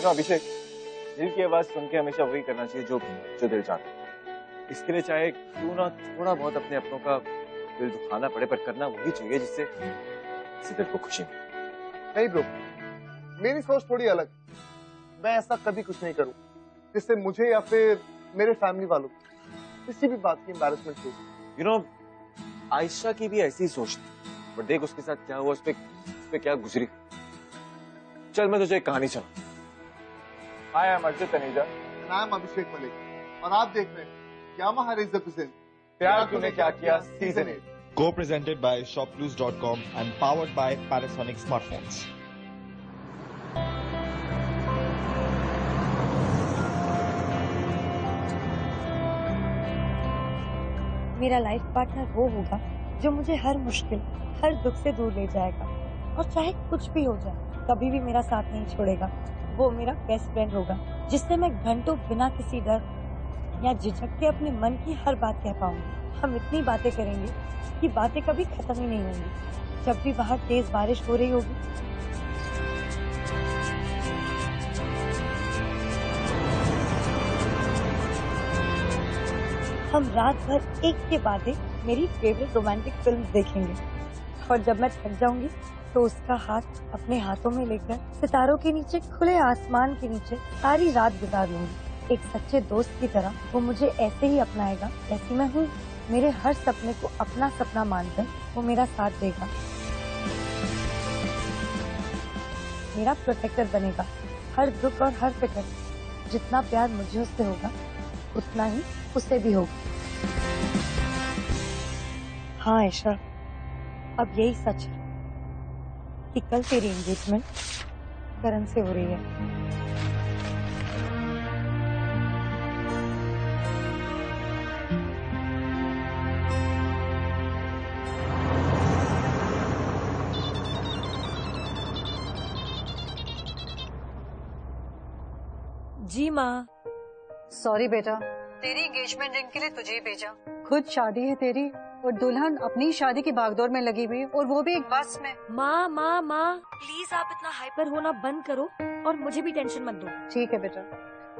अभिषेक, दिल की आवाज सुन के हमेशा वही करना चाहिए जो दिल चाहता है। इसके लिए चाहे क्यों ना थोड़ा बहुत अपने अपनों का दिल दुखाना पड़े, पर करना वही चाहिए जिससे किसी दिल को खुशी मिले। नहीं ब्रो, मेरी सोच थोड़ी अलग। मैं ऐसा कभी कुछ नहीं करूं जिससे मुझे या फिर मेरे फैमिली वालों किसी भी बात की एम्बैरेसमेंट हो। यू नो, आयशा की भी ऐसी सोच थी, पर देख उसके साथ क्या हुआ, उस पे क्या गुजरी। चल मैं तुझे एक कहानी सुनाऊं। Hi, I am Arjun Taneja. I am Abhishek Malik और आप देख रहे हैं यामाहा रेजर प्रेजेंट प्यार तूने क्या किया season 8, Co-presented by shopclues.com and powered by Panasonic smartphones. मेरा लाइफ पार्टनर वो होगा जो मुझे हर मुश्किल, हर दुख से दूर ले जाएगा, और चाहे कुछ भी हो जाए कभी भी मेरा साथ नहीं छोड़ेगा। वो मेरा बेस्ट फ्रेंड होगा जिससे मैं घंटों बिना किसी डर या झिझक के अपने मन की हर बात कह पाऊंगी। हम इतनी बातें करेंगे कि बातें कभी खत्म ही नहीं होंगी। जब भी बाहर तेज बारिश हो रही होगी, हम रात भर एक के बाद एक मेरी फेवरेट रोमांटिक फिल्म देखेंगे, और जब मैं थक जाऊंगी तो उसका हाथ अपने हाथों में लेकर सितारों के नीचे, खुले आसमान के नीचे सारी रात गुजार लूंगी। एक सच्चे दोस्त की तरह वो मुझे ऐसे ही अपनाएगा जैसी मैं हूँ। मेरे हर सपने को अपना सपना मानकर वो मेरा साथ देगा, मेरा प्रोटेक्टर बनेगा। हर दुख और हर फिक्र, जितना प्यार मुझे उससे होगा उतना ही उसे भी होगा। हाँ आयशा, अब यही सच है कि कल तेरी एंगेजमेंट करण से हो रही है। जी माँ। सॉरी बेटा, तेरी एंगेजमेंट रिंग के लिए तुझे ही भेजा। खुद शादी है तेरी और दुल्हन अपनी शादी की भागदौड़ में लगी हुई, और वो भी एक बस में। माँ माँ माँ, प्लीज आप इतना हाइपर होना बंद करो और मुझे भी टेंशन मत दो। ठीक है बेटा,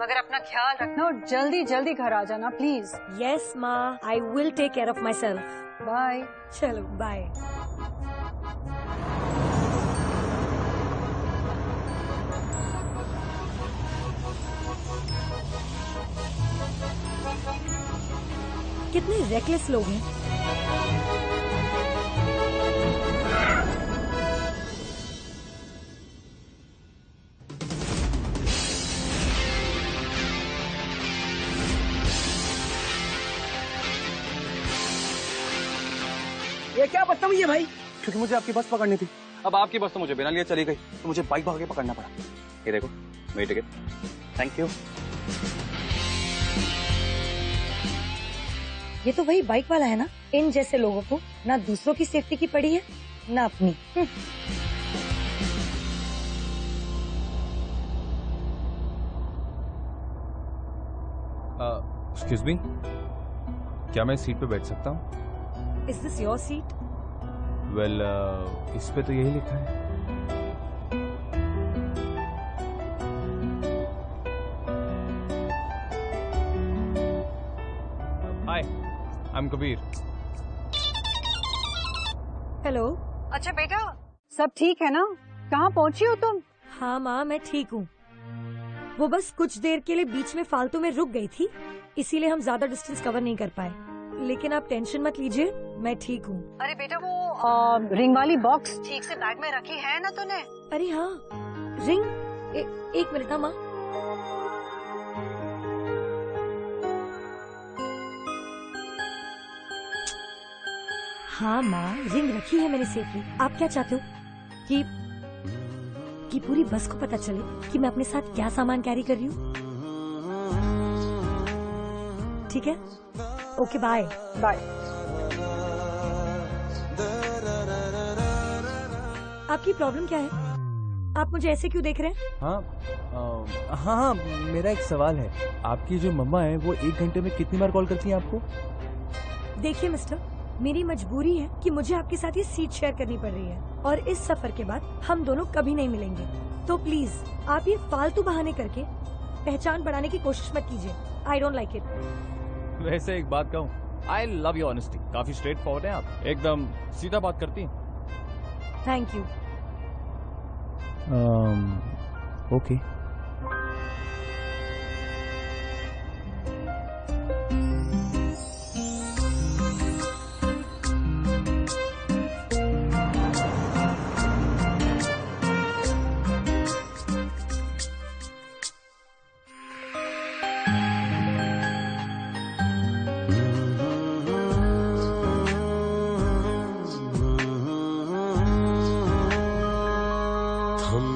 मगर अपना ख्याल रखना और जल्दी जल्दी घर आ जाना प्लीज। यस माँ, I will take care of myself. Bye. चलो बाय। कितने रेकलेस लोग हैं। ये क्या बदतमीजी है भाई? क्योंकि मुझे आपकी बस पकड़नी थी। अब आपकी बस तो मुझे बिना लिए चली गई, तो मुझे बाइक भाग के पकड़ना पड़ा। ये देखो मेरी टिकट। Thank you. ये तो वही बाइक वाला है ना? इन जैसे लोगों को ना दूसरों की सेफ्टी की पड़ी है ना अपनी। एक्सक्यूज मी, क्या मैं सीट पे बैठ सकता हूँ? Is this your seat? Well, इस पे तो यही लिखा है। हाय, आई एम कबीर। हेलो। अच्छा बेटा, सब ठीक है ना? कहाँ पहुँची हो तुम? हाँ माँ, मैं ठीक हूँ। वो बस कुछ देर के लिए बीच में फालतू में रुक गई थी, इसीलिए हम ज्यादा डिस्टेंस कवर नहीं कर पाए। लेकिन आप टेंशन मत लीजिए, मैं ठीक हूँ। अरे बेटा, वो रिंग वाली बॉक्स ठीक से बैग में रखी है ना तूने? अरे हाँ, रिंग। एक मिनट ना माँ। हाँ माँ, रिंग रखी है मैंने सेफली। आप क्या चाहते हो कि पूरी बस को पता चले कि मैं अपने साथ क्या सामान कैरी कर रही हूँ? ठीक है, ओके बाय। बाय। आपकी प्रॉब्लम क्या है? आप मुझे ऐसे क्यों देख रहे हैं? हाँ, मेरा एक सवाल है। आपकी जो मम्मा है वो 1 घंटे में कितनी बार कॉल करती हैं आपको? देखिए मिस्टर, मेरी मजबूरी है कि मुझे आपके साथ ये सीट शेयर करनी पड़ रही है और इस सफर के बाद हम दोनों कभी नहीं मिलेंगे। तो प्लीज आप ये फालतू बहाने करके पहचान बढ़ाने की कोशिश मत कीजिए। I don't like it. वैसे एक बात कहूँ, आई लव योर ऑनेस्टी। काफी स्ट्रेट फॉरवर्ड है आप, एकदम सीधा बात करती हैं। Thank you. ओके।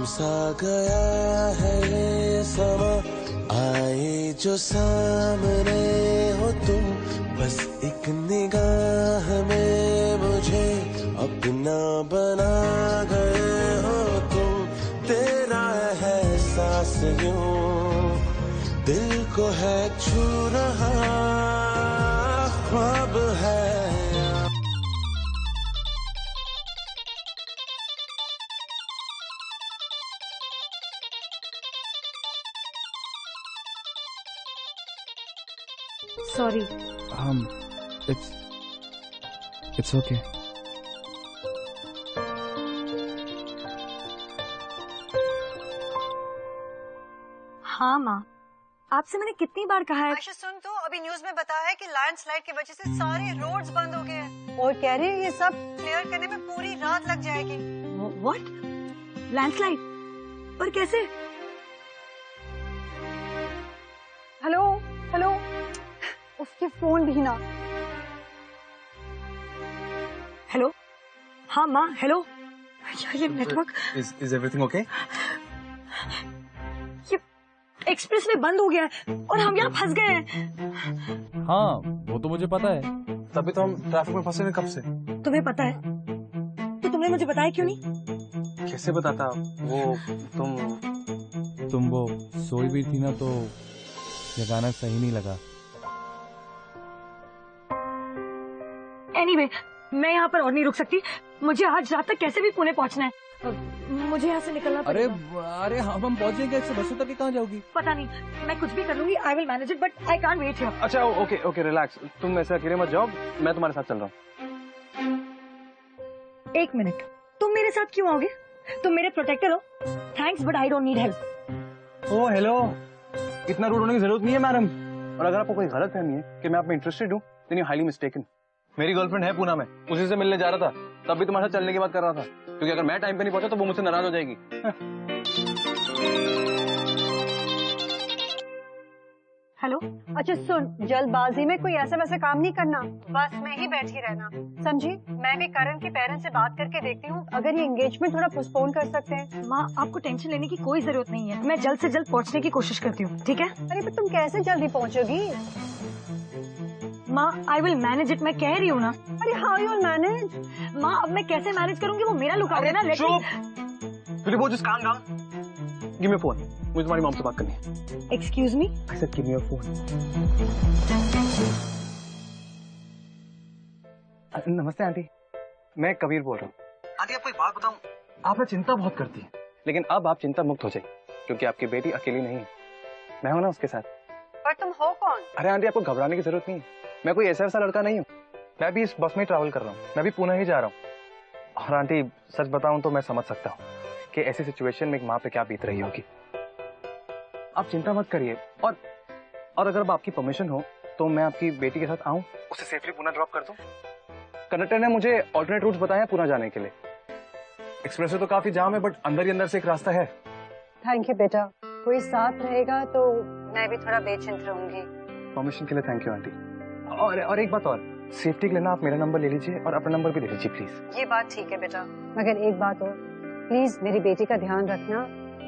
सा गया है ये समा, आए जो सामने हो तुम, बस एक निगाह में मुझे अपना बना गए हो तुम। तेरा एहसास यूं दिल को है छू रहा, ख्वाब है। सॉरी। It's okay. हाँ माँ, आपसे मैंने कितनी बार कहा है। आयशा सुन, तो अभी न्यूज में बताया है कि लैंडस्लाइड की वजह से सारे रोड्स बंद हो गए हैं और कह रहे हैं ये सब क्लियर करने में पूरी रात लग जाएगी। व्हाट? लैंडस्लाइड? पर कैसे? हेलो हेलो, उसके फोन भी ना। हेलो। हाँ माँ, हेलो। यार ये नेटवर्क। Is everything okay? ये एक्सप्रेस वे बंद हो गया है और हम यहाँ फंस गए हैं। हाँ, वो तो मुझे पता है। तभी तो हम ट्रैफिक में फंसे हुए कब से। तुम्हें पता है तो तुमने मुझे बताया क्यों नहीं? कैसे बताता वो? तुम वो सोई भी थी ना, तो ये गाना सही नहीं लगा। एनीवे, मैं यहाँ पर और नहीं रुक सकती। मुझे आज रात तक कैसे भी पुणे पहुँचना है। मुझे यहाँ से निकलना पड़ेगा। अरे हम पहुँचेंगे इससे। बसों तक कहाँ जाओगी? पता नहीं, मैं कुछ भी कर लूंगी। I will manage it, but I can't wait here. अच्छा ओके रिलैक्स, तुम ऐसे अकेले मत जाओ, मैं तुम्हारे साथ चल रहा हूँ। एक मिनट, तुम मेरे साथ क्यों आओगे? तुम मेरे प्रोटेक्टर हो। Thanks, but I don't need help. Oh hello, इतना रूड होने की जरूरत नहीं है मैडम। और अगर आपको कोई गलत फहमी है कि मैं आप में इंटरेस्टेड हूँ, देन यू हाईली मिस्टेकन। मेरी गर्लफ्रेंड है पुणे में, उसी से मिलने जा रहा था, तब भी तुम्हारे साथ चलने की बात कर रहा था, क्योंकि अगर मैं टाइम पे नहीं पहुंचा तो वो मुझसे नाराज हो जाएगी। हेलो। अच्छा सुन, जल्दबाजी में कोई ऐसा वैसा काम नहीं करना, बस में ही बैठी रहना, समझी? मैं भी करण के पेरेंट्स से बात करके देखती हूँ अगर ये एंगेजमेंट थोड़ा पोस्टपोन कर सकते हैं। माँ, आपको टेंशन लेने की कोई जरूरत नहीं है। मैं जल्द से जल्द पहुँचने की कोशिश करती हूँ, ठीक है? अरे पर तुम कैसे जल्दी पहुँचोगी? माँ, आई विल मैनेज इट, मैं कह रही हूँ ना। अरे हाउ यू विल मैनेज? माँ, अब मैं कैसे मैनेज करूंगी? वो मेरा लुक है ना। Will you both just calm down? Give me a phone. मुझे तुम्हारी मॉम से बात करनी है। Excuse me. I said give me a phone. नमस्ते आंटी, मैं कबीर बोल रहा हूँ। आंटी आपको एक बात बताऊँ, आप ना चिंता बहुत करती हैं, लेकिन अब आप चिंता मुक्त हो जाइए, क्योंकि आपकी बेटी अकेली नहीं है, मैं हूं ना उसके साथ। पर तुम हो कौन? अरे आंटी, आपको घबराने की जरूरत नहीं है, मैं कोई ऐसा लड़का नहीं हूँ। मैं भी इस बस में ट्रैवल कर रहा हूँ, मैं भी पुणे ही जा रहा हूँ। और आंटी सच बताऊं तो मैं समझ सकता हूँ कि ऐसी सिचुएशन में एक माँ पे क्या बीत रही होगी। आप चिंता मत करिए, और अगर अब आपकी परमिशन हो तो मैं आपकी बेटी के साथ आऊं, उसे सेफली पुणे ड्रॉप कर दूं। कंडक्टर ने मुझे ऑल्टरनेट रूट्स बताए हैं पुणे जाने के लिए। एक्सप्रेस वे तो काफी जाम है, बट अंदर ही अंदर से एक रास्ता है। थैंक यू बेटा, कोई साथ रहेगा तो मैं भी थोड़ा बेचिंत रहूंगी। परमिशन के लिए थैंक यू आंटी। और एक बात और, सेफ्टी के लिए ना आप मेरा नंबर ले लीजिए और अपना नंबर भी ले लीजिए प्लीज। ये बात ठीक है बेटा, मगर एक बात और, प्लीज मेरी बेटी का ध्यान रखना।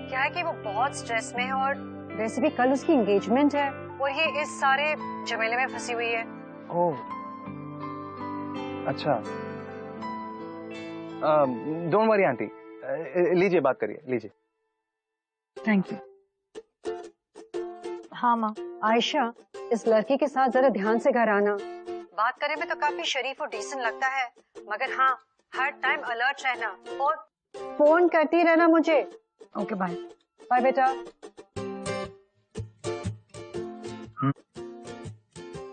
क्या है कि वो बहुत स्ट्रेस में है और वैसे भी कल उसकी एंगेजमेंट है और ये इस सारे झमेले में फंसी हुई है। ओह अच्छा, डोंट वरी आंटी, लीजिए बात करिए, लीजिए। Thank you. हाँ माँ। आयशा, इस लड़की के साथ जरा ध्यान से घर आना, बात करने में तो काफी शरीफ और डिसेंट लगता है, मगर हाँ, हर टाइम अलर्ट रहना और फोन करती रहना मुझे। Okay bye. बाय बेटा।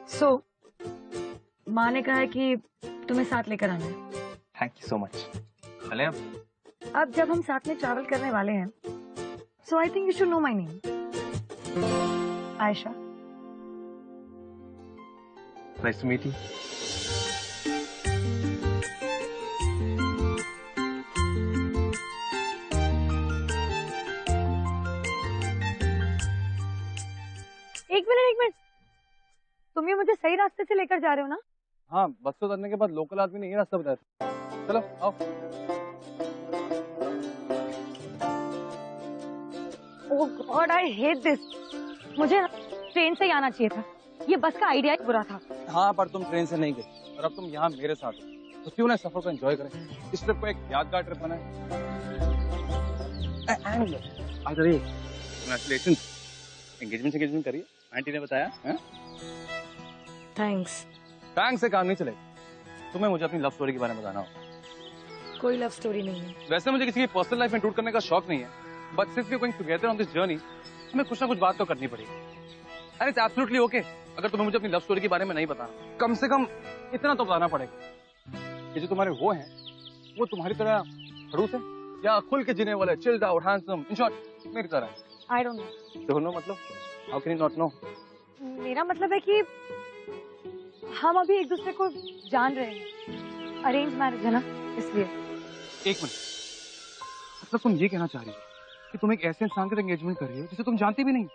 सो माँ ने कहा है कि तुम्हें साथ लेकर आना है। Thank you so much. चले अब जब हम साथ में ट्रैवल करने वाले हैं, so I think you should know my name. Ayesha. Nice to meet you. एक मिनट, तुम ये मुझे सही रास्ते से लेकर जा रहे हो ना? हाँ, बस से उतरने के बाद लोकल आदमी ने ये रास्ता बताया था। चलो आओ। ओह गॉड, आई हेट दिस। मुझे ट्रेन से ही आना चाहिए था। ये बस का आइडिया ही बुरा था। हाँ, पर तुम ट्रेन से नहीं गई और अब तुम यहाँ मेरे साथ हो, तो क्यों ना सफर को एंजॉय करें। इस ट्रिप को एक यादगार ट्रिप बनाए। Congratulations, एंगेजमेंट करिए, आंटी ने बताया। थैंक्स। बैंक से काम नहीं चलेगा। तुम्हें मुझे अपनी लव स्टोरी के बारे में बताना होगा। कोई लव स्टोरी नहीं है। वैसे मुझे किसी की पर्सनल लाइफ में इंट्रूड करने का शौक नहीं है, but since we are going together on this journey, हमें कुछ ना कुछ बात तो करनी पड़ेगी। एंड इट्स एब्सोल्युटली ओके अगर तुम्हें मुझे अपनी लव स्टोरी के बारे में नहीं बताना। कम से कम इतना तो बताना पड़ेगा कि जो तुम्हारे वो हैं, वो तुम्हारी तरह खड़ूस है या खुल के जीने वाले, chilled out, handsome, in short मेरी तरह। I don't know. Don't know मतलब? How can you not know? मेरा मतलब है कि हम अभी एक दूसरे को जान रहे हैं। अरेंज मैरिज है ना, इसलिए। एक मिनट, मतलब तुम ये कहना चाह रही हो कि तुम एक ऐसे इंसान के एंगेजमेंट कर रही हो जिसे तुम जानती भी नहीं,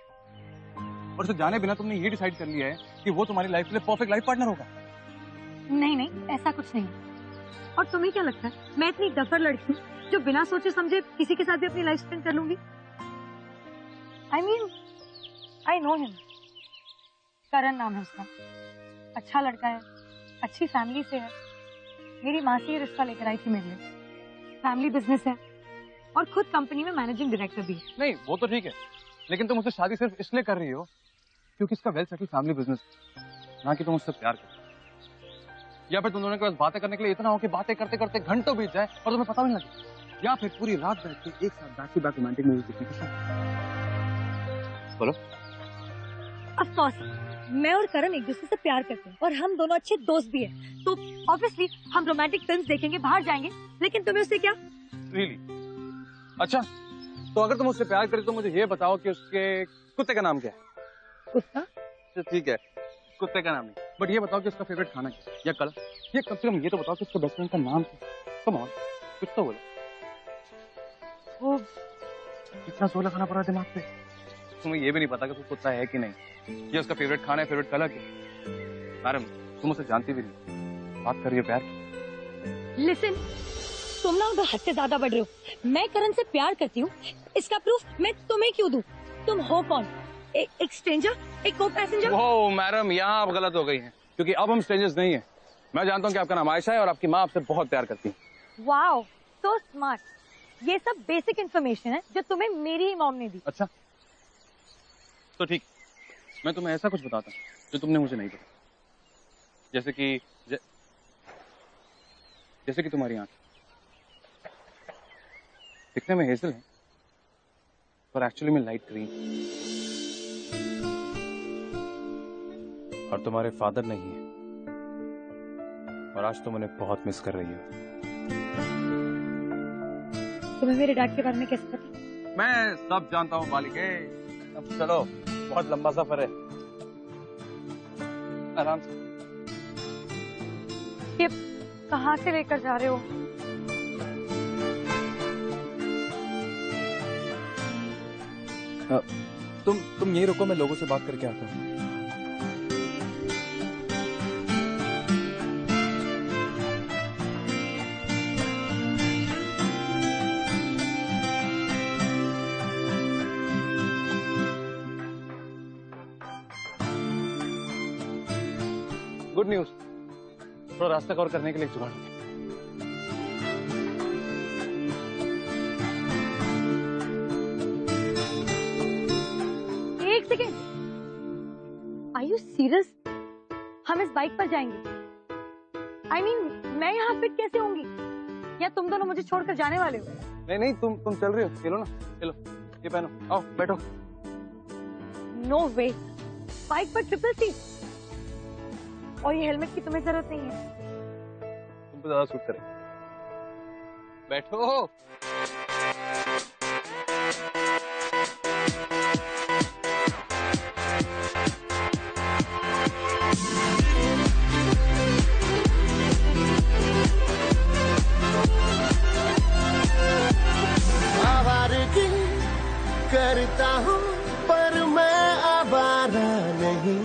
और उसे जाने बिना तुमने ये डिसाइड कर लिया है कि वो तुम्हारी लाइफ के लिए परफेक्ट लाइफ पार्टनर होगा? नहीं, ऐसा कुछ नहीं। और तुम्हें क्या लगता है मैं इतनी डफर लड़की हूँ जो बिना सोचे समझे किसी के साथ भी अपनी लाइफ स्पेंड कर लूंगी? I mean, I know him. Karan नाम है उसका। अच्छा लड़का है, अच्छी फैमिली से है। मेरी माँ से ये रिश्ता लेकर आई थी मेरे लिए। फैमिली बिजनेस है और खुद कंपनी में मैनेजिंग डायरेक्टर भी है। नहीं, वो तो ठीक है, लेकिन तुम मुझसे शादी सिर्फ इसलिए कर रही हो क्योंकि इसका वेल सेटल फैमिली बिजनेस, ना कि तुम उससे प्यार करते, या फिर तुम दोनों के पास बातें करने के लिए इतना हो कि बातें करते करते घंटों बीत जाए और तुम्हें पता भी नहीं लगे, या फिर पूरी रात बैठ के एक साथ back to back romantic movie देखने की शौक। बोलो। ऑफ कोर्स, मैं और करण एक दूसरे से प्यार करते हैं और हम दोनों अच्छे दोस्त भी हैं, तो ऑब्वियसली हम रोमांटिक फिल्म्स देखेंगे, बाहर जाएंगे। लेकिन तुम्हें उससे क्या? रियली? अच्छा, तो अगर तुम उससे प्यार करें तो मुझे ये बताओ कि उसके कुत्ते का नाम क्या है? कुत्ता? ठीक है, कुत्ते का नाम नहीं, बट ये बताओ कि उसका फेवरेट खाना क्या है या कलर, ये कम से कम ये तो बताओ कि उसके बेस्ट फ्रेंड का नाम क्या है। कम ऑन, कुछ तो बोलो। वो कितना सोला खाना पड़ा दिमाग पे। तुम्हें ये भी नहीं पता कि वो कुत्ता है कि नहीं, ये उसका फेवरेट खाना है, फेवरेट कलर क्या? मैडम, तुम उसे जानती भी नहीं, बात करिए प्यार की। लिसन, तुम ना तो हद से ज्यादा बढ़ रहे हो। मैं करण से प्यार करती हूँ, इसका प्रूफ मैं तुम्हें क्यों दूं? तुम हो कौन? एक स्ट्रेंजर, एक को पैसेंजर? ओह मैडम, यहाँ आप गलत हो गई हैं, क्योंकि अब हम स्ट्रेंजर्स नहीं हैं। मैं जानता हूँ कि आपका नाम आयशा है और आपकी माँ आपसे बहुत प्यार करती है। Wow, so smart. ये सब बेसिक इन्फॉर्मेशन है जो तुम्हें मेरी ही मॉम ने दी। अच्छा, तो ठीक, मैं तुम्हें ऐसा कुछ बताता हूँ जो तुमने मुझे नहीं बताया। जैसे कि तुम्हारी आंख दिखने में हेजल है, पर एक्चुअली में लाइट ग्रीन, और तुम्हारे फादर नहीं है, और आज तुम उन्हें बहुत मिस कर रही हो। तुम्हें मेरे डैड के बारे में कैसे पता? मैं सब जानता हूँ बालिके। अब चलो, बहुत लंबा सफर है, आराम से। ये कहाँ से लेकर जा रहे हो? तुम यहीं रुको, मैं लोगों से बात करके आता हूँ। गुड न्यूज, थोड़ा रास्ता कवर करने के लिए जुगाड़। एक सेकेंड, आर यू सीरियस? हम इस बाइक पर जाएंगे? I mean, मैं यहाँ फिट कैसे होंगी? या तुम दोनों मुझे छोड़कर जाने वाले हो? नहीं नहीं, तुम चल रही हो, चलो ना, चलो ये पहनो, आओ बैठो। नो वे, बाइक पर ट्रिपल सीट और ये हेलमेट की तुम्हें जरूरत नहीं है। तुम तो ज्यादा सूट करे, बैठो। आवारगी करता हूँ पर मैं आवारा नहीं,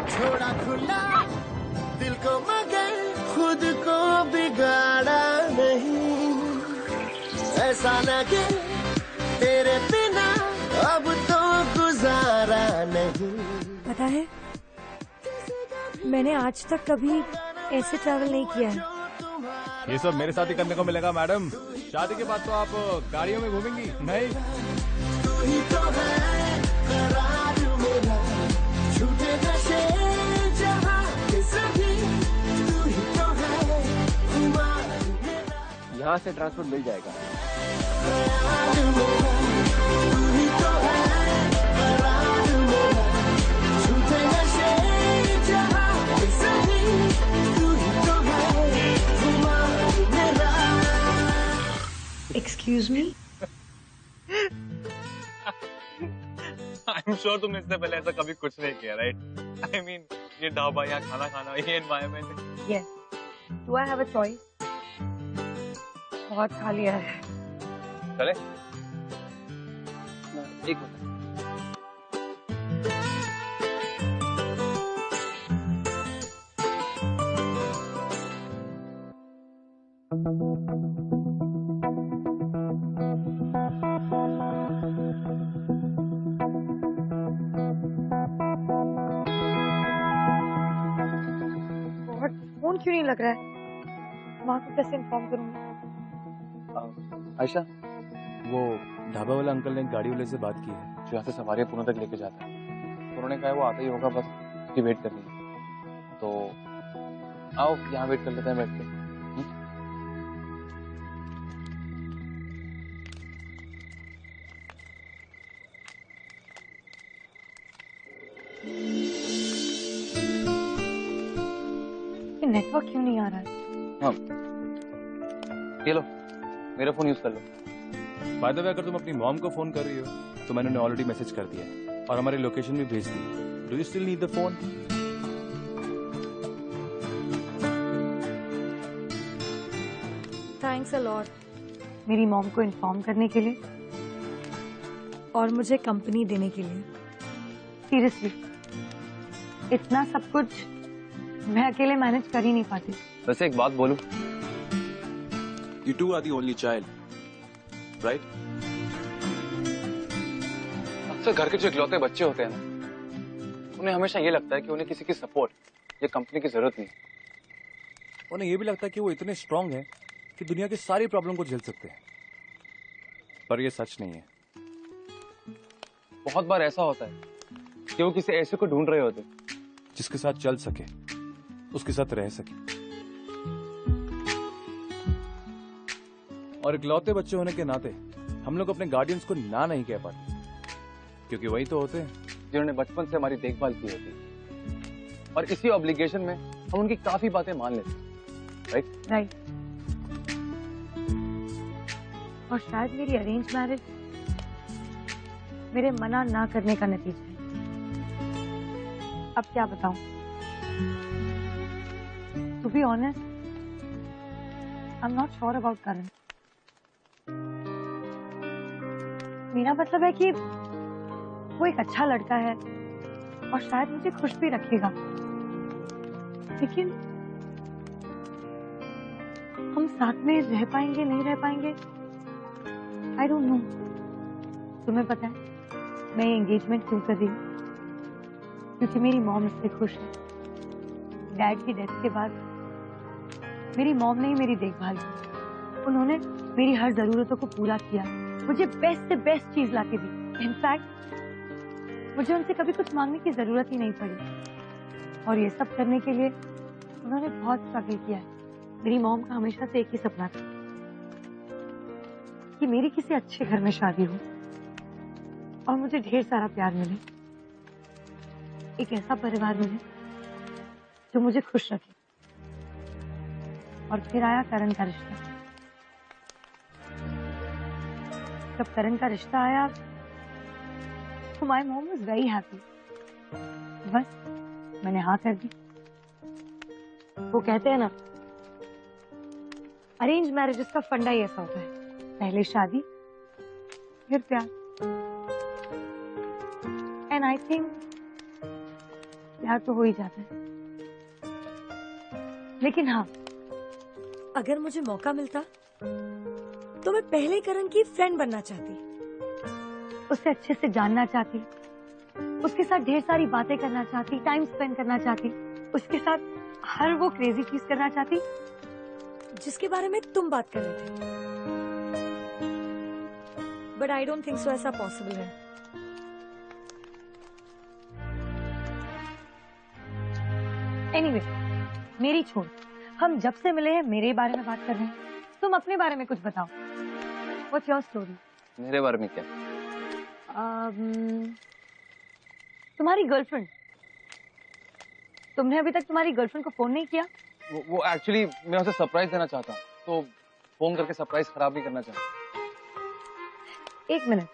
छोड़ा खुला दिल को मगर खुद को बिगाड़ा नहीं, ऐसा लगे तेरे बिना अब तो गुजारा नहीं। पता है, मैंने आज तक कभी ऐसे ट्रैवल नहीं किया है। ये सब मेरे साथ ही करने को मिलेगा मैडम। शादी के बाद तो आप गाड़ियों में घूमेंगी नहीं? तू ही तो है करार मेरा, झूठे नशे जहाँ के सभी, तू ही तो है खुमार मेरा। यहाँ से ट्रांसपोर्ट मिल जाएगा। करार मेरा, तू ही तो है करार मेरा, झूठे नशे जहाँ के सभी, तू ही तो है खुमार मेरा। Excuse me? I am sure तुमने इससे पहले ऐसा कभी कुछ नहीं किया, राइट? आई मीन ये ढाबा, यहाँ खाना खाना, ये environment. Yes. Do I have a choice? बहुत खा लिया है। चले एक मिनट। फोन क्यों नहीं लग रहा है? माँ को कैसे इन्फॉर्म करूंगी? आयशा, वो ढाबा वाला अंकल ने गाड़ी वाले से बात की है जो यहाँ से सवारी पुणे तक लेके जाता है, तो उन्होंने कहा है वो आता ही होगा, बस उसकी वेट करनी है। तो आओ यहाँ वेट कर लेते हैं बैठ के। नेटवर्क क्यों नहीं आ रहा है? हाँ, ये लो मेरा फोन यूज कर लो। बाय द वे, अगर तुम अपनी मॉम को फोन कर रही हो तो मैंने उन्हें ऑलरेडी मैसेज कर दिया है और हमारी लोकेशन भी भेज दी। Do you still need the phone? Thanks a lot मेरी मॉम को इन्फॉर्म करने के लिए और मुझे कंपनी देने के लिए। सीरियसली, इतना सब कुछ मैं अकेले मैनेज कर ही नहीं पाती। वैसे एक बात बोलूं, You two are the only child, right? अक्सर घर के जो इकलौते बच्चे होते हैं ना, उन्हें हमेशा ये लगता है कि उन्हें किसी की सपोर्ट या कंपनी की जरूरत नहीं। उन्हें ये भी लगता है कि वो इतने स्ट्रांग हैं कि दुनिया की सारी प्रॉब्लम को झेल सकते हैं, पर ये सच नहीं है। बहुत बार ऐसा होता है कि वो किसी ऐसे को ढूंढ रहे होते जिसके साथ चल सके, उसके साथ रह सके। और इकलौते बच्चे होने के नाते हम लोग अपने गार्डियंस को ना नहीं कह पाते, क्योंकि वही तो होते हैं जिन्होंने बचपन से हमारी देखभाल की होती है, और इसी ऑब्लिगेशन में हम उनकी काफी बातें मान लेते हैं, राइट? और शायद मेरी अरेंज मैरिज मेरे मना ना करने का नतीजा है। अब क्या बताऊं? To be honest, I am not sure about Karan. मेरा मतलब है कि वो एक अच्छा लड़का है और शायद मुझे खुश भी रखेगा, लेकिन हम साथ में रह पाएंगे नहीं रह पाएंगे, आई डोंट नो। तुम्हें पता है मैं ये एंगेजमेंट क्यों कर रही हूँ? क्योंकि मेरी मॉम इससे खुश है। डैड की डेथ के बाद मेरी मॉम ने ही मेरी देखभाल की। उन्होंने मेरी हर जरूरतों को पूरा किया, मुझे बेस्ट से बेस्ट चीज लाके दी। इनफैक्ट मुझे उनसे कभी कुछ मांगने की जरूरत ही नहीं पड़ी, और ये सब करने के लिए उन्होंने बहुत स्ट्रगल किया है। मेरी मॉम का हमेशा से एक ही सपना था कि मेरी किसी अच्छे घर में शादी हो और मुझे ढेर सारा प्यार मिले, एक ऐसा परिवार मिले जो मुझे खुश रखे। और फिर आया करण का रिश्ता। जब करण का रिश्ता आया तो my mom was very happy. बस मैंने हाँ कर दी। वो कहते हैं ना, अरेंज मैरिजेस का फंडा ही ऐसा होता है, पहले शादी फिर प्यार। एंड आई थिंक प्यार तो हो ही जाता है। लेकिन हाँ, अगर मुझे मौका मिलता तो मैं पहले करण की फ्रेंड बनना चाहती, उससे अच्छे से जानना चाहती, उसके साथ ढेर सारी बातें करना चाहती, टाइम स्पेंड करना चाहती, उसके साथ हर वो क्रेजी चीज करना चाहती जिसके बारे में तुम बात कर रहे थे। But I don't think so ऐसा पॉसिबल है। एनीवे, मेरी छोड़, हम जब से मिले हैं मेरे बारे में बात कर रहे हैं। तुम अपने बारे में कुछ बताओ। What's your story? मेरे बारे में क्या? तुम्हारी गर्लफ्रेंड, तुमने अभी तक तुम्हारी गर्लफ्रेंड को फोन नहीं किया? वो एक्चुअली मैं उसे सरप्राइज देना चाहता हूँ, तो फोन करके सरप्राइज खराब नहीं करना चाहता। एक minute,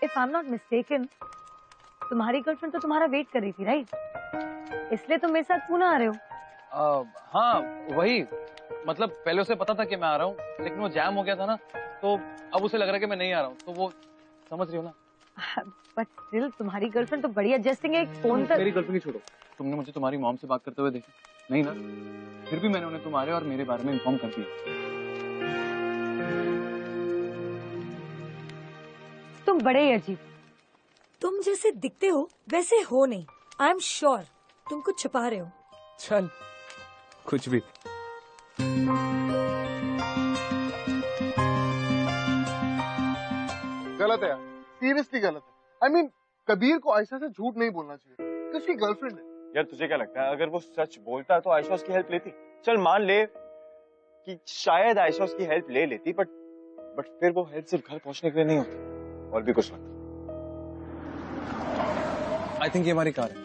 if I am not mistaken, तुम्हारी गर्लफ्रेंड तो तुम्हारा वेट कर रही थी, राइट? इसलिए तुम मेरे साथ पुणे आ रहे हो? हाँ वही, मतलब पहले उसे पता था कि मैं आ रहा हूँ, लेकिन वो जैम हो गया था ना, तो अब उसे लग रहा है कि मैं नहीं आ रहा हूँ, तो वो समझ रही हो ना। बट स्टिल तुम्हारी गर्लफ्रेंड तो बड़ी एडजस्टिंग है। एक फोन तक मेरी गर्लफ्रेंड ही छोड़ो, तुमने मुझे तुम्हारी मॉम से बात करते हुए देखा नहीं ना? फिर भी मैंने उन्हें तुम्हारे और मेरे बारे में इन्फॉर्म कर दिया। तुम बड़े ही अजीब, तुम जैसे दिखते हो वैसे हो नहीं। आई एम श्योर तुम कुछ छुपा रहे हो। चल कुछ भी। गलत है यार, सीरियसली गलत है। I mean, कबीर को आयशा से झूठ नहीं बोलना चाहिए, उसकी गर्लफ्रेंड है। यार तुझे क्या लगता है, अगर वो सच बोलता तो आयशा उसकी हेल्प लेती? चल मान ले कि शायद आयशा उसकी हेल्प ले लेती, बट फिर वो हेल्प सिर्फ घर पहुंचने के लिए नहीं होती, और भी कुछ लगता। आई थिंक ये हमारी कार है,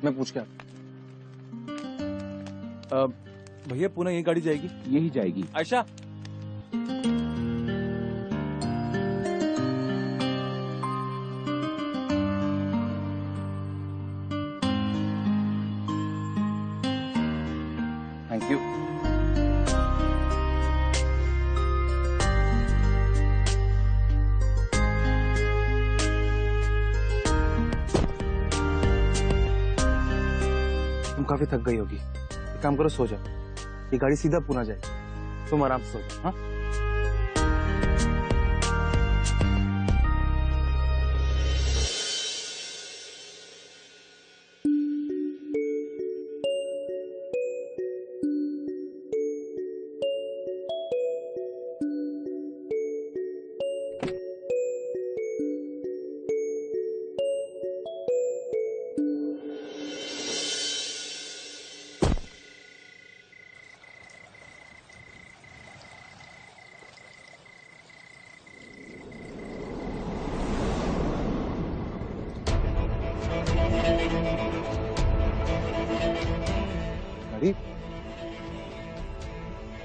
मैं पूछ के आता। भैया पुणे यही गाड़ी जाएगी? यही जाएगी। Ayesha, thank you. तुम काफी थक गई होगी, एक काम करो, सो जाओ। ये गाड़ी सीधा पुणे जाएगी, तुम आराम से सो जाओ। हाँ?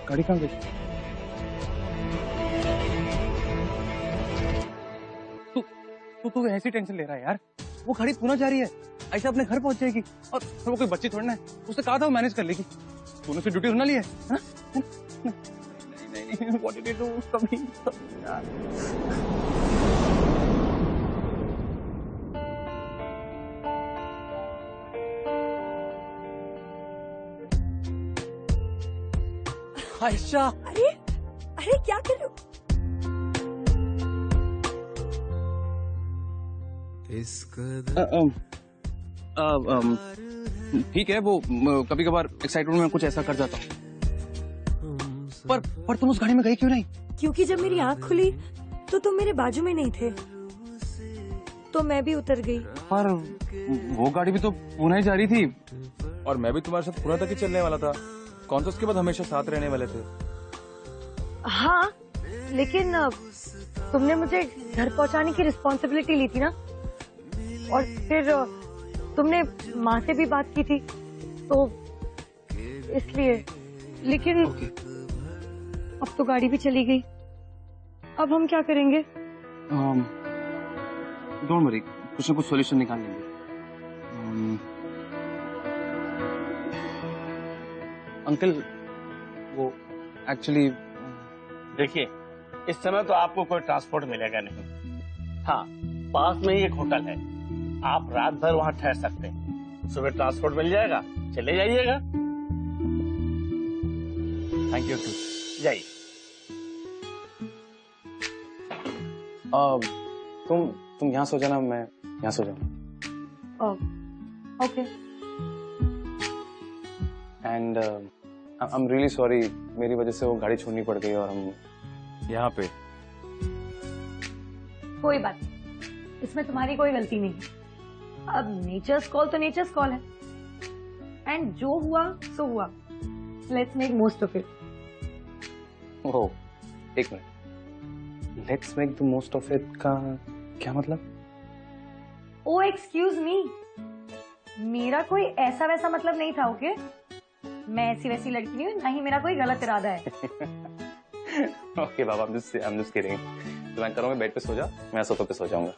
गाड़ी कहाँ गई? तू ऐसी टेंशन ले रहा है यार? वो गाड़ी पुणे जा रही है, ऐसा अपने घर पहुंच जाएगी, और वो कोई बच्ची थोड़ी ना है, उससे कहा था वो मैनेज कर लेगी। तूने से ड्यूटी ना ली है? नहीं, व्हाट डिड यू डू? कभी यार। आयशा, अरे क्या कर रहे हो? ठीक है, वो कभी कभार एक्साइटमेंट में कुछ ऐसा कर जाता हूँ, पर तुम उस गाड़ी में गई क्यों नहीं? क्योंकि जब मेरी आंख खुली तो तुम मेरे बाजू में नहीं थे, तो मैं भी उतर गई। पर वो गाड़ी भी तो पुणे जा रही थी, और मैं भी तुम्हारे साथ पुणे तक ही चलने वाला था। कौन सा उसके बाद हमेशा साथ रहने वाले थे। हाँ, लेकिन तुमने मुझे घर पहुंचाने की रिस्पॉन्सिबिलिटी ली थी ना, और फिर तुमने माँ से भी बात की थी, तो इसलिए। लेकिन अब तो गाड़ी भी चली गई, अब हम क्या करेंगे? डोंट वरी, कुछ ना कुछ सॉल्यूशन निकाल लेंगे। अंकल, वो एक्चुअली देखिए, इस समय तो आपको कोई ट्रांसपोर्ट मिलेगा नहीं। हाँ, पास में ही एक होटल है, आप रात भर वहाँ ठहर सकते हैं। सुबह ट्रांसपोर्ट मिल जाएगा, चले जाइएगा। Thank you uncle. जाइए। तुम यहाँ सो जाना, मैं यहाँ सो जाऊँ। Okay. And I am really sorry, मेरी वजह से वो गाड़ी छोड़नी पड़ गई और हम यहाँ पे। कोई बात नहीं, इसमें तुम्हारी कोई गलती नहीं है। अब नेचर्स कॉल तो नेचर्स कॉल है, एंड जो हुआ सो हुआ। Let's make most of it. Oh, एक minute, let's make the most of it का क्या मतलब? ओ एक्सक्यूज मी, मेरा कोई ऐसा वैसा मतलब नहीं था। ओके, मैं ऐसी वैसी लड़की नहीं हूँ, ना ही मेरा कोई गलत इरादा है। Okay Baba, I'm just kidding। तो मैं करूँगा, बेड पे सो जा, मैं सोफे पे सो जाऊंगा।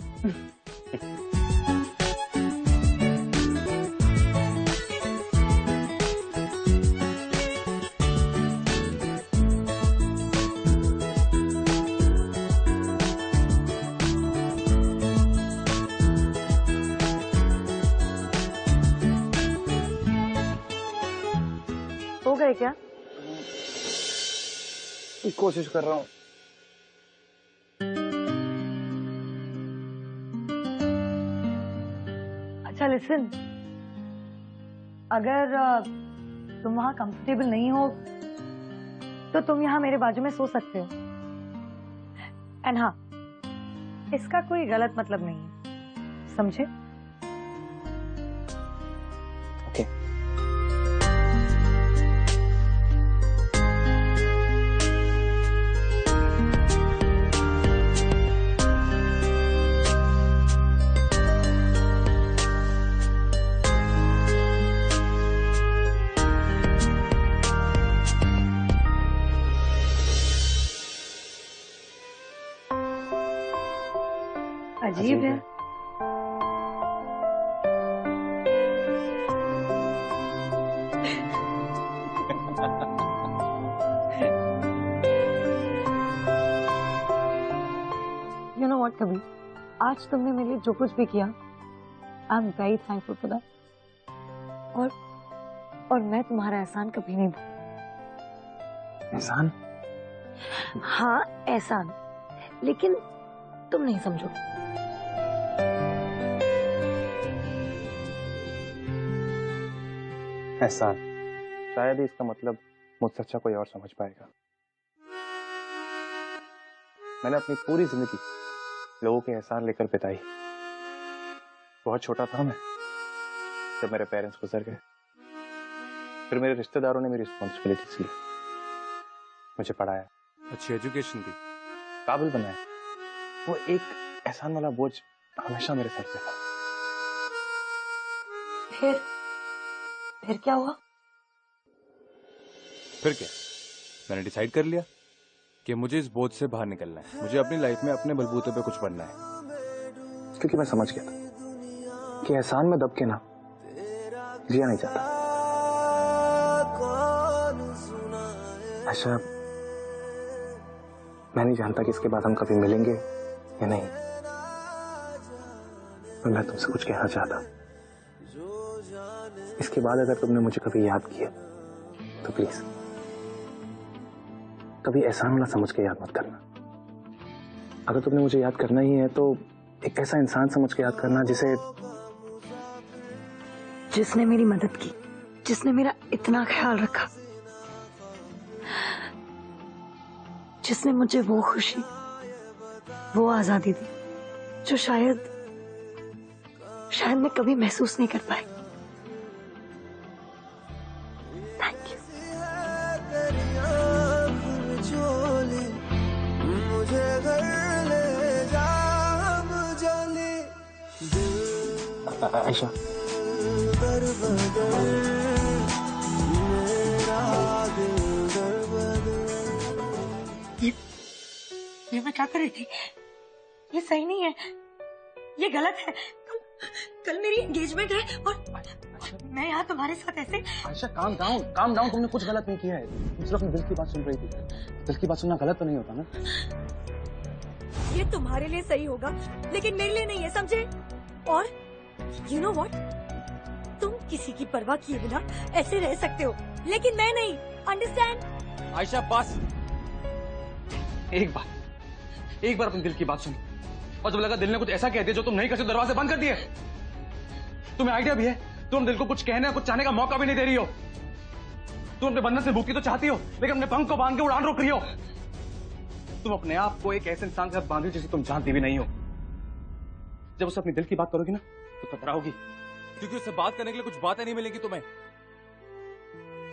हो गए क्या? कोशिश कर रहा हूँ। अच्छा लिसन, अगर तुम वहां कंफर्टेबल नहीं हो तो तुम यहाँ मेरे बाजू में सो सकते हो। एंड हाँ, इसका कोई गलत मतलब नहीं है, समझे? ओके। अजीब है। You know what, कभी आज तुमने मेरे लिए जो कुछ भी किया, I am very thankful for that. और मैं तुम्हारा एहसान कभी नहीं भूलूंगी। एहसान? हाँ, एहसान, लेकिन तुम नहीं समझो। एहसान, शायद ही इसका मतलब मुझसे अच्छा कोई और समझ पाएगा। मैंने अपनी पूरी जिंदगी लोगों के एहसान लेकर बिताई। बहुत छोटा था मैं जब मेरे पेरेंट्स गुजर गए, फिर मेरे रिश्तेदारों ने मेरी रिस्पॉन्सिबिलिटीज ली, मुझे पढ़ाया, अच्छी एजुकेशन दी, काबिल बनाया। वो एक एहसान वाला बोझ हमेशा मेरे सर पे था। फिर क्या हुआ? फिर क्या, मैंने डिसाइड कर लिया कि मुझे इस बोझ से बाहर निकलना है। मुझे अपनी लाइफ में अपने बलबूते पे कुछ बनना है। क्योंकि मैं समझ गया था कि एहसान में दब के ना जिया नहीं जाता। अच्छा, मैं नहीं जानता कि इसके बाद हम कभी मिलेंगे या नहीं, पर मैं तुमसे कुछ कहना चाहता। इसके बाद अगर तुमने मुझे कभी याद किया तो प्लीज कभी एहसान वाला समझ के याद मत करना। अगर तुमने मुझे याद करना ही है तो एक ऐसा इंसान समझ के याद करना जिसने मेरी मदद की, जिसने मेरा इतना ख्याल रखा, जिसने मुझे वो खुशी, वो आजादी दी जो शायद मैं कभी महसूस नहीं कर पाई। आयशा ये मैं क्या कर रही थी? ये सही नहीं है, ये गलत है। कल मेरी एंगेजमेंट है और मैं यहाँ तुम्हारे साथ ऐसे। आयशा काम डाउन, तुमने कुछ गलत नहीं किया है, तुम सिर्फ अपने दिल की बात सुन रही थी। दिल की बात सुनना गलत तो नहीं होता ना? ये तुम्हारे लिए सही होगा लेकिन मेरे लिए नहीं है, समझे? और यू नो व्हाट, तुम किसी की परवाह किए बिना ऐसे रह सकते हो लेकिन मैं नहीं, अंडरस्टैंड? आयशा बस, एक बार अपने दिल की बात सुनी, और जब लगा दिल ने कुछ ऐसा कह दिया जो तुम नहीं कर सकते, दरवाजे बंद कर दिए। तुम्हें आइडिया भी है, तुम दिल को कुछ कहने कुछ चाहने का मौका भी नहीं दे रही हो। तुम अपने बंधन से मुक्ति तो चाहती हो लेकिन अपने पंख को बांध के उड़ान रोक रही हो। तुम अपने आप को एक ऐसे इंसान के साथ बांध रही हो जिसे तुम जानती भी नहीं हो। जब उससे अपनी दिल की बात करोगी ना तो घबराओगी, क्योंकि उससे बात करने के लिए कुछ बातें नहीं मिलेंगी तुम्हें।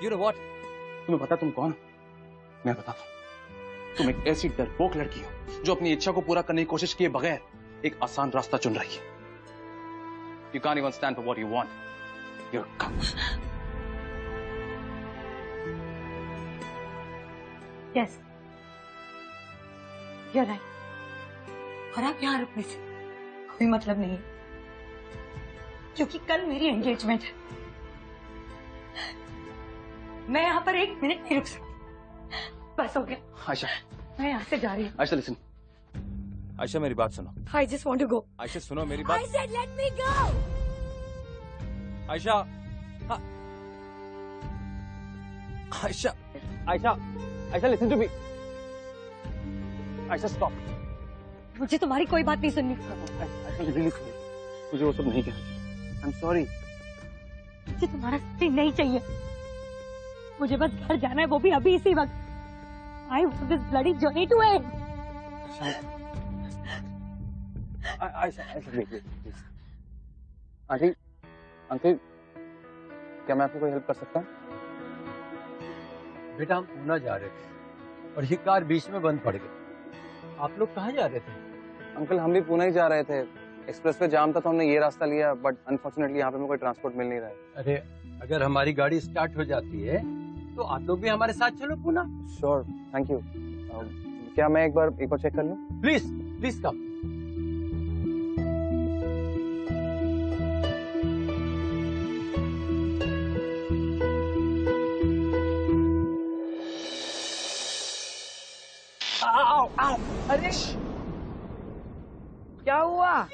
You know what? तुम्हें पता तुम कौन? मैं बताता हूं। तुम एक ऐसी डरपोक लड़की हो जो अपनी इच्छा को पूरा करने की कोशिश किए बगैर एक आसान रास्ता चुन रही है। You can't even stand for what you want. You're a cunt. Yes, you're right. और आप यहाँ रुकने से कोई मतलब नहीं है क्योंकि कल मेरी एंगेजमेंट है। मैं यहाँ पर एक मिनट नहीं रुक सकती, बस हो गया। आयशा, मैं यहाँ से जा रही हूँ। आयशा लिसन। आयशा मेरी बात सुनो। I just want to go. Ayesha सुनो मेरी बात। I said let me go. Ayesha, हाँ। Ayesha listen to me. Ayesha stop. मुझे तुम्हारी कोई बात नहीं सुननी। मुझे वो सब नहीं कहना चाहिए। I'm sorry. मुझे तुम्हारा सच्ची नहीं चाहिए, मुझे बस घर जाना है, वो भी अभी इसी वक्त। I want this bloody journey to end. Ayesha, wait, please. Aunty, uncle, क्या मैं आपको कोई हेल्प कर सकता हूँ? बेटा हम पूना जा रहे थे और ये कार बीच में बंद पड़ गई। आप लोग कहाँ जा रहे थे? अंकल हम भी पुणे ही जा रहे थे, एक्सप्रेस पे जाम था तो हमने ये रास्ता लिया, बट अनफॉर्चुनेटली यहाँ पे हमें कोई ट्रांसपोर्ट मिल नहीं रहा है। अरे अगर हमारी गाड़ी स्टार्ट हो जाती है तो आप लोग भी हमारे साथ चलो पूना। Sure, thank you. क्या मैं एक बार चेक कर लूँ? Please come. आओ, अरे क्या हुआ?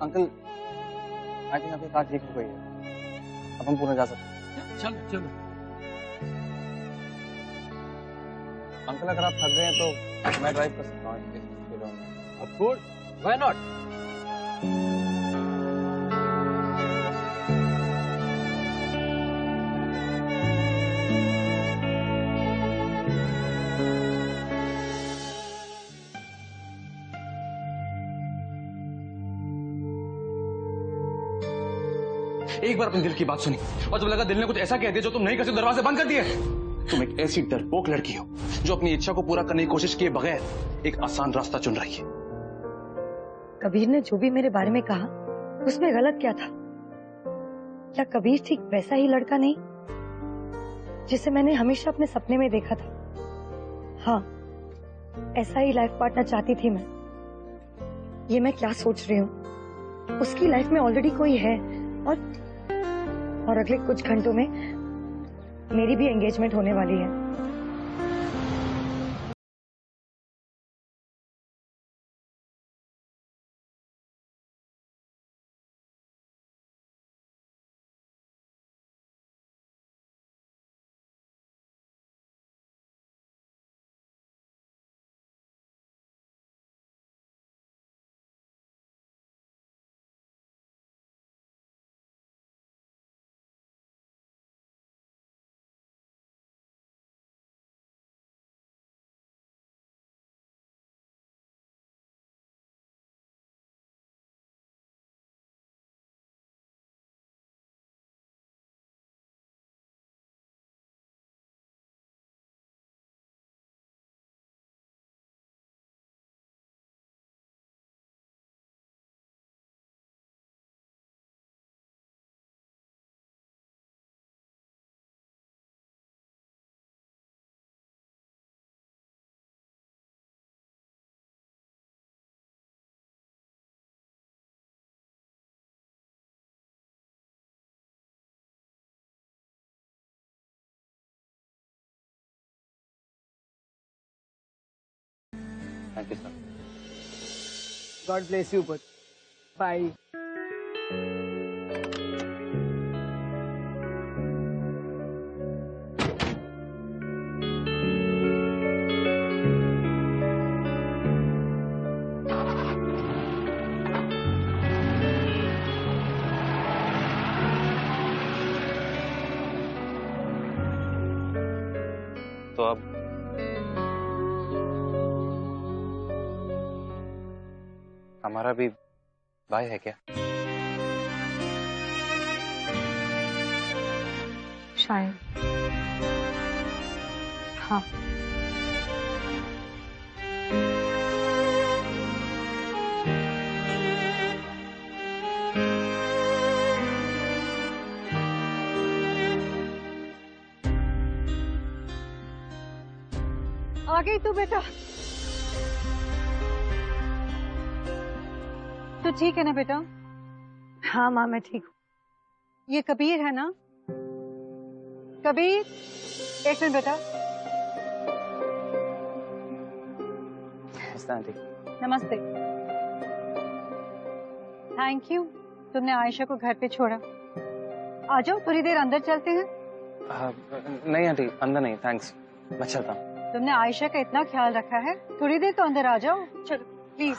अंकल, आई थिंक आपकी कार ठीक हो गई है, अब हम पुणे जा सकते हैं। चलो। अंकल अगर आप थक गए हैं तो मैं ड्राइव कर सकता हूँ। Of course, why not? एक बार अपने दिल की बात सुनी, और जब लगा दिल ने कुछ ऐसा कह दिया जो तुम नहीं कर सकते, दरवाजे बंद कर दिए। तुम एक ऐसी डरपोक लड़की हो जो अपनी इच्छा को पूरा करने की कोशिश किए बगैर एक आसान रास्ता चुन रही है। कबीर ने जो भी मेरे बारे में कहा उसमें गलत क्या था? क्या कबीर ठीक वैसा ही लड़का नहीं जिसे मैंने हमेशा अपने सपने में देखा था? हाँ, ऐसा ही लाइफ पार्टनर चाहती थी मैं। ये मैं क्या सोच रही हूँ? उसकी लाइफ में ऑलरेडी कोई है और अगले कुछ घंटों में मेरी भी एंगेजमेंट होने वाली है। Thank you sir. God bless you but by. तो अब हमारा भी बाय है क्या? शायद हाँ। आ गई तू बेटा? तो ठीक है ना बेटा? हाँ माँ मैं ठीक हूँ। ये कबीर है ना? कबीर, एक मिनट बेटा। आंटी। नमस्ते। थैंक यू, तुमने आयशा को घर पे छोड़ा। आ जाओ, थोड़ी देर अंदर चलते हैं। नहीं आंटी, अंदर नहीं, थैंक्स, मैं चलता हूँ। तुमने आयशा का इतना ख्याल रखा है, थोड़ी देर तो अंदर आ जाओ। चलो प्लीज।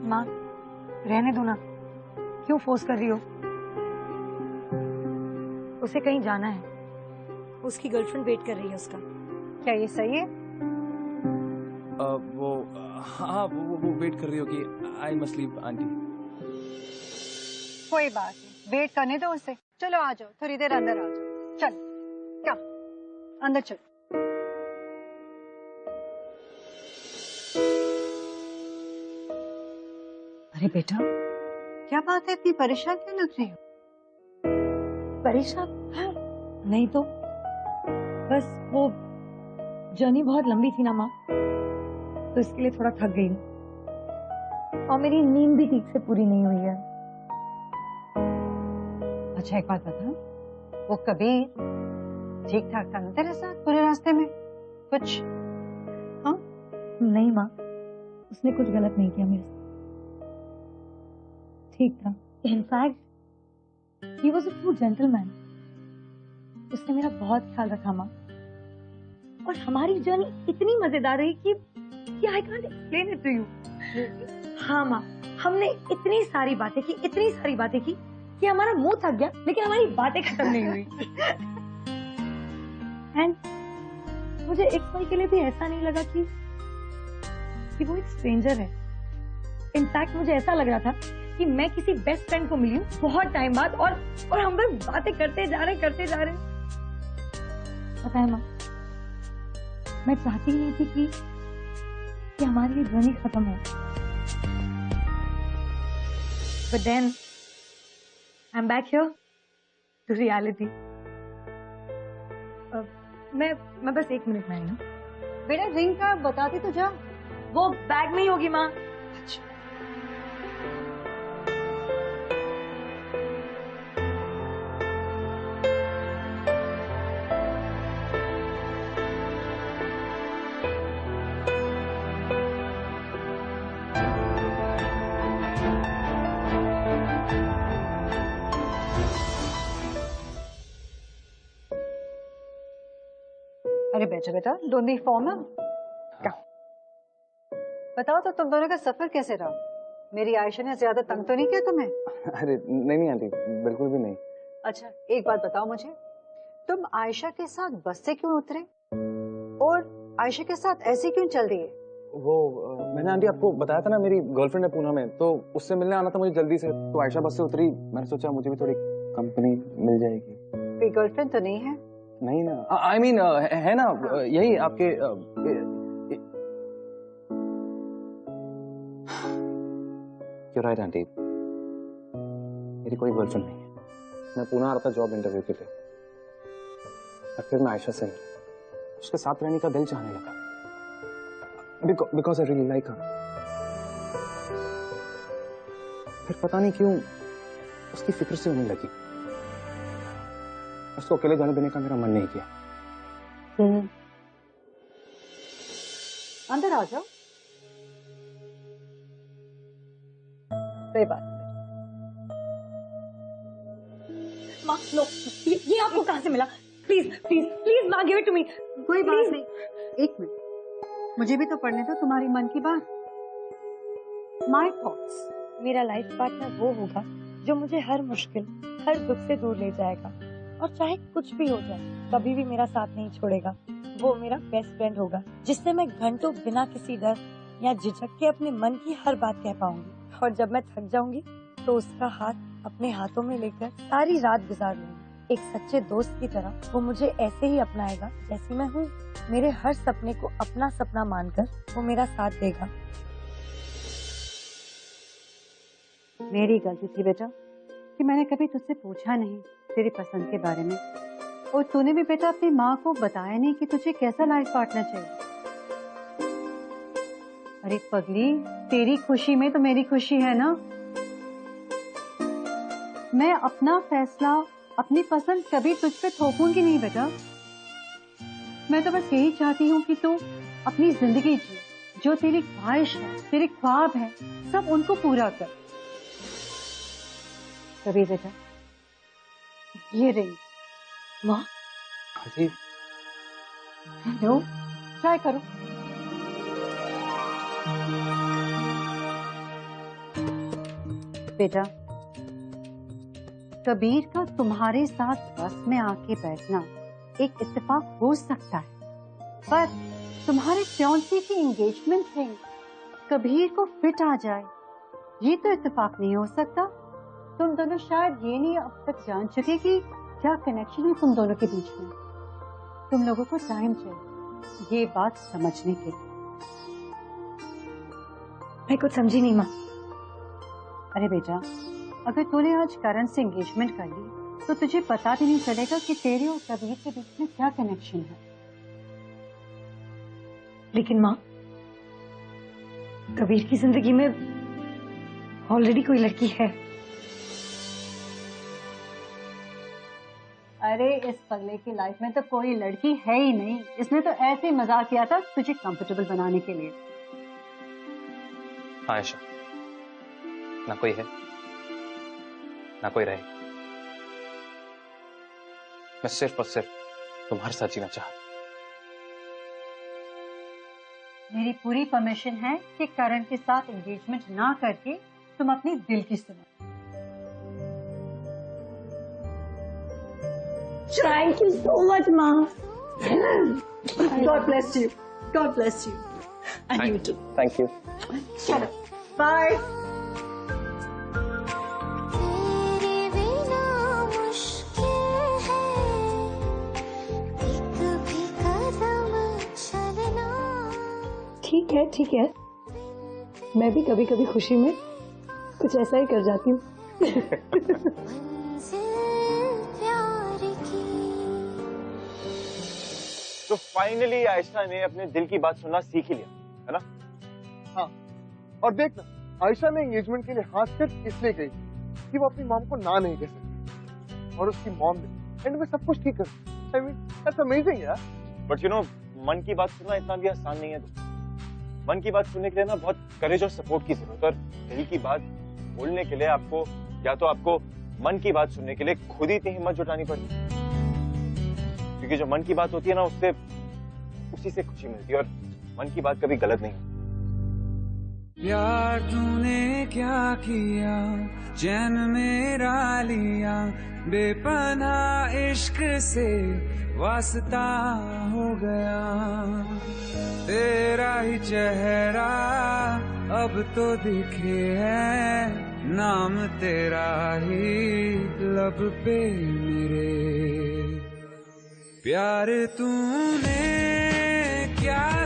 माँ रहने दो ना, क्यों फोर्स कर रही हो? उसे कहीं जाना है, उसकी गर्लफ्रेंड वेट कर रही है उसका। क्या ये सही है? वो हाँ वो वेट कर रही होगी। I must leave aunty. कोई बात नहीं, वेट करने दो उसे। चलो आ जाओ, थोड़ी देर अंदर आ जाओ। चल क्या अंदर चलो। अरे बेटा, क्या बात है, इतनी परेशान क्यों लग रही हो? परेशान? नहीं तो बस वो जर्नी बहुत लंबी थी ना माँ, तो इसके लिए थोड़ा थक गई हूँ। और मेरी नींद भी ठीक से पूरी नहीं हुई है। अच्छा एक बात बता, वो कबीर ठीक ठाक था ना तेरे साथ पूरे रास्ते में? कुछ हाँ? नहीं माँ, उसने कुछ गलत नहीं किया मेरे साथ, ठीक था। In fact he was a true gentleman. उसने मेरा बहुत ख्याल रखा माँ, और हमारी जर्नी इतनी मजेदार रही कि I can't explain it to you. हाँ माँ, हमने इतनी सारी बातें की कि हमारा मुंह थक गया, लेकिन हमारी बातें खत्म नहीं हुई। एंड मुझे एक पल के लिए भी ऐसा नहीं लगा कि वो एक स्ट्रेंजर है। इनफैक्ट मुझे ऐसा लग रहा था कि मैं किसी बेस्ट फ्रेंड को मिली हूँ बहुत टाइम बाद, और हम बस बातें करते जा रहे। पता है माँ, मैं चाहती ही नहीं थी कि हमारी ये जर्नी खत्म हो। But then I'm back here to reality. मैं बस 1 मिनट में आई हूँ। बेटा रिंग का बताती तो जा। वो बैग में ही होगी माँ। अच्छा। अरे बैठो बेटा, डोंट बी फॉर्मल। बताओ तो तुम दोनों का सफर कैसे रहा? मेरी आयशा ने ज्यादा तंग तो नहीं किया तुम्हें? अरे नहीं आंटी, बिल्कुल भी नहीं। अच्छा एक बात बताओ मुझे, तुम आयशा के साथ बस से क्यों उतरे और आयशा के साथ ऐसे क्यों चल दिए? वो मैंने आंटी आपको बताया था ना, मेरी गर्लफ्रेंड है पूना में, तो उससे मिलने आना था मुझे जल्दी से, तो आयशा बस से उतरी। मैंने सोचा मुझे भी थोड़ी कंपनी मिल जाएगी। कोई गर्लफ्रेंड तो नहीं है? नहीं ना, आई मीन है ना, यही आपके You're right, आंटी, मेरी कोई गर्लफ्रेंड नहीं है। मैं पुणे आ रहा था जॉब इंटरव्यू के लिए, और फिर मैं आयशा से मिला, उसके साथ रहने का दिल चाहने लगा, बिकॉज आई रियली लाइक हर। फिर पता नहीं क्यों उसकी फिक्र से होने लगी, उसको अकेले जाने देने का मेरा मन नहीं किया। अंदर आ जाओ। कोई बात नहीं। माँ नो, ये आपको कहाँ से मिला? प्लीज प्लीज प्लीज माँ, गिव इट टू मी। कोई बात नहीं, एक मिनट, मुझे भी तो पढ़ने दो तुम्हारी मन की बात। My thoughts. मेरा लाइफ पार्टनर वो होगा जो मुझे हर मुश्किल, हर दुख से दूर ले जाएगा, और चाहे कुछ भी हो जाए कभी भी मेरा साथ नहीं छोड़ेगा। वो मेरा बेस्ट फ्रेंड होगा जिससे मैं घंटों बिना किसी डर या झिझक के अपने मन की हर बात कह पाऊंगी, और जब मैं थक जाऊंगी तो उसका हाथ अपने हाथों में लेकर सारी रात गुजार लूंगी। एक सच्चे दोस्त की तरह वो मुझे ऐसे ही अपनाएगा जैसी मैं हूँ। मेरे हर सपने को अपना सपना मानकर वो मेरा साथ देगा। मेरी गलती थी बेटा कि मैंने कभी तुझसे पूछा नहीं तेरी पसंद के बारे में, और तूने भी बेटा अपनी माँ को बताया नहीं कि तुझे कैसा लाइफ पार्टनर चाहिए। अरे पगली, तेरी खुशी में तो मेरी खुशी है ना। मैं अपना फैसला, अपनी पसंद कभी तुझ पे थोपूंगी नहीं बेटा। मैं तो बस यही चाहती हूँ कि तू अपनी जिंदगी जी, जो तेरी ख्वाहिश है, तेरे ख्वाब है, सब उनको पूरा कर। कभी बेटा, ये रिंग। माँ जी। लो, ट्राई करो। बेटा, कबीर का तुम्हारे साथ बस में आके बैठना एक इत्तेफाक हो सकता है, पर तुम्हारे फियांसे की एंगेजमेंट रिंग कबीर को फिट आ जाए, ये तो इत्तेफाक नहीं हो सकता। तुम दोनों शायद ये नहीं अब तक जान चुके कि क्या कनेक्शन है तुम दोनों के बीच में। तुम लोगों को टाइम चाहिए ये बात समझने के लिए। मैं कुछ समझी नहीं माँ। अरे बेटा, अगर तूने आज करण से एंगेजमेंट कर ली तो तुझे पता भी नहीं चलेगा कि तेरे और कबीर के बीच में क्या कनेक्शन है। लेकिन माँ, कबीर की जिंदगी में ऑलरेडी कोई लड़की है। अरे इस पगले की लाइफ में तो कोई लड़की है ही नहीं। इसने तो ऐसे ही मजाक किया था तुझे कंफर्टेबल बनाने के लिए। हाँ आयशा, ना कोई है ना कोई रहे। मैं सिर्फ और सिर्फ तुम्हारे साथ जीना चाहता। मेरी पूरी परमिशन है कि करण के साथ एंगेजमेंट ना करके तुम अपनी दिल की सुनो। Thank you so much, Ma. God bless you. God bless you. And you too. Thank you. चलो, bye. ठीक है। मैं भी कभी कभी खुशी में कुछ ऐसा ही कर जाती हूँ। तो फाइनली आयशा ने अपने दिल की बात सुनना सीख ही लिया, है ना? हाँ, और देख ना, आयशा ने एंगेजमेंट के लिए हाँ सिर्फ इसलिए कही कि वो अपनी मॉम को ना नहीं कह सकती, और उसकी मॉम ने एंड में सब कुछ ठीक कर। I mean, that's amazing यार। बट यू नो, मन की बात सुनना इतना भी आसान नहीं है। तो मन की बात सुनने के लिए ना बहुत करेज और सपोर्ट की जरूरत है, और दिल की बात बोलने के लिए आपको या तो आपको मन की बात सुनने के लिए खुद ही इतनी हिम्मत जुटानी पड़ती, क्योंकि जो मन की बात होती है ना, उससे उसी से खुशी मिलती है, और मन की बात कभी गलत नहीं होती। प्यार तूने क्या किया, चैन मेरा लिया, बेपनाह इश्क से वास्ता हो गया। तेरा ही चेहरा अब तो दिखे है, नाम तेरा ही लब पे मेरे। प्यार तूने क्या